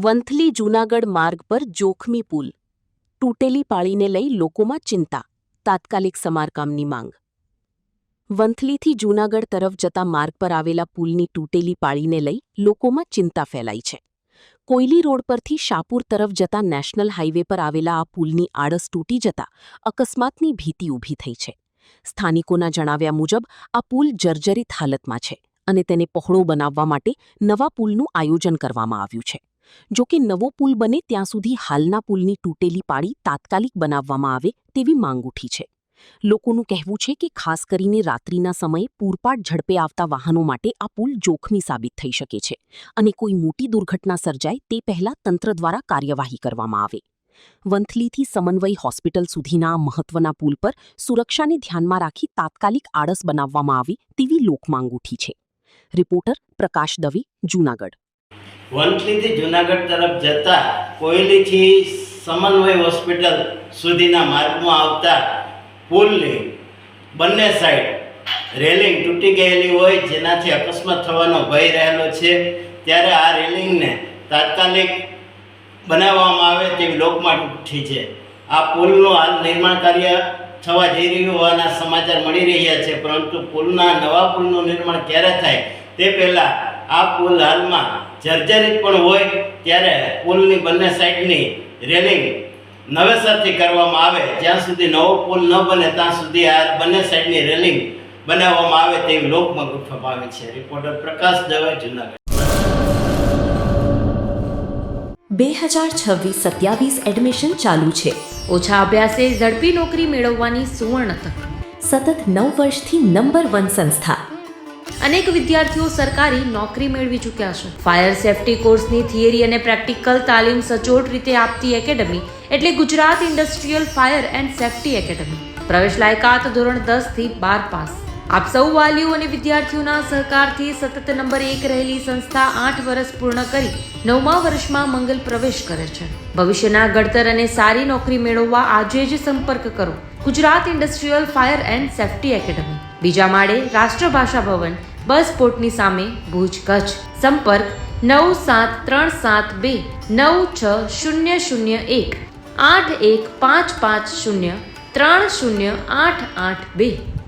વંથલી જૂનાગઢ માર્ગ પર જોખમી પુલ, તૂટેલી પાળીને લઈ લોકોમાં ચિંતા, તાત્કાલિક સમારકામની માંગ. વંથલીથી જૂનાગઢ તરફ જતા માર્ગ પર આવેલા પુલની તૂટેલી પાળીને લઈ લોકોમાં ચિંતા ફેલાઈ છે. કોયલી રોડ પરથી શાપુર તરફ જતા નેશનલ હાઇવે પર આવેલા આ પુલની આડસ તૂટી જતા અકસ્માતની ભીતિ ઊભી થઈ છે. સ્થાનિકોના જણાવ્યા મુજબ આ પુલ જર્જરિત હાલતમાં છે અને તેને પહોળો બનાવવા માટે નવા પુલનું આયોજન કરવામાં આવ્યું છે. જો કે નવો પુલ બને ત્યાં સુધી હાલના પુલની તૂટેલી પાળી તાત્કાલિક બનાવવામાં આવે તેવી માંગ ઉઠી છે. લોકોનું કહેવું છે કે ખાસ કરીને રાત્રિના સમયે પૂરપાટ ઝડપે આવતા વાહનો માટે આ પુલ જોખમી સાબિત થઈ શકે છે અને કોઈ મોટી દુર્ઘટના સર્જાય તે પહેલાં તંત્ર દ્વારા કાર્યવાહી કરવામાં આવે. વંથલીથી સમન્વય હોસ્પિટલ સુધીના આ મહત્વના પુલ પર સુરક્ષાને ધ્યાનમાં રાખી તાત્કાલિક આડસ બનાવવામાં આવે તેવી લોકમાંગ ઉઠી છે. રિપોર્ટર પ્રકાશ દવે, જૂનાગઢ. વંથલીથી જૂનાગઢ તરફ જતા કોયલીથી સમન્વય હોસ્પિટલ સુધીના માર્ગમાં આવતા પુલની બંને સાઈડ રેલિંગ તૂટી ગયેલી હોય, જેનાથી અકસ્માત થવાનો ભય રહેલો છે. ત્યારે આ રેલિંગને તાત્કાલિક બનાવવામાં આવે તેવી લોકમાંગ ઉઠી છે. આ પુલનું હાલ નિર્માણ કાર્ય થવા જઈ રહ્યું હોવાના સમાચાર મળી રહ્યા છે, પરંતુ નવા પુલનું નિર્માણ ક્યારે થાય તે પહેલાં આ પુલ હાલમાં જર્જરિત પણ હોય, ત્યારે પુલની બંને સાઈડની રેલિંગ નવેસરથી કરવામાં આવે. જ્યાં સુધી નવો પુલ ન બને ત્યાં સુધી આ બંને સાઈડની રેલિંગ બનાવવામાં આવે તેવી લોકમાંગ ઉઠવામાં આવી છે. રિપોર્ટર પ્રકાશ દવે, જૂનાગઢ. 2026-27 એડમિશન ચાલુ છે. ઓછા અભ્યાસે ઝડપી નોકરી મેળવવાની સુવર્ણ તક. સતત 9 વર્ષથી નંબર 1 સંસ્થા. અનેક વિદ્યાર્થીઓ સરકારી નોકરી મેળવી ચૂક્યા છે. ફાયર સેફટી કોર્સની થિયરી અને પ્રેક્ટિકલ તાલીમ સચોટ રીતે આપતી એકેડમી એટલે Gujarat industrial fire and safety academy. પ્રવેશ લાયકાત ધોરણ 10 થી 12 પાસ. આપ સૌ વાલીઓ અને વિદ્યાર્થીઓના સહકારથી સતત નંબર 1 રહેલી સંસ્થા 8 વર્ષ પૂર્ણ કરી 9મા વર્ષમાં મંગલ પ્રવેશ કરે છે. ભવિષ્યના ઘડતર અને સારી નોકરી મેળવવા આજે જ સંપર્ક કરો Gujarat industrial fire and safety academy, બીજા માળે રાષ્ટ્રભાષા ભવન, બસ પોર્ટની સામે, ભુજ, કચ્છ. સંપર્ક 9737296001 8155030882.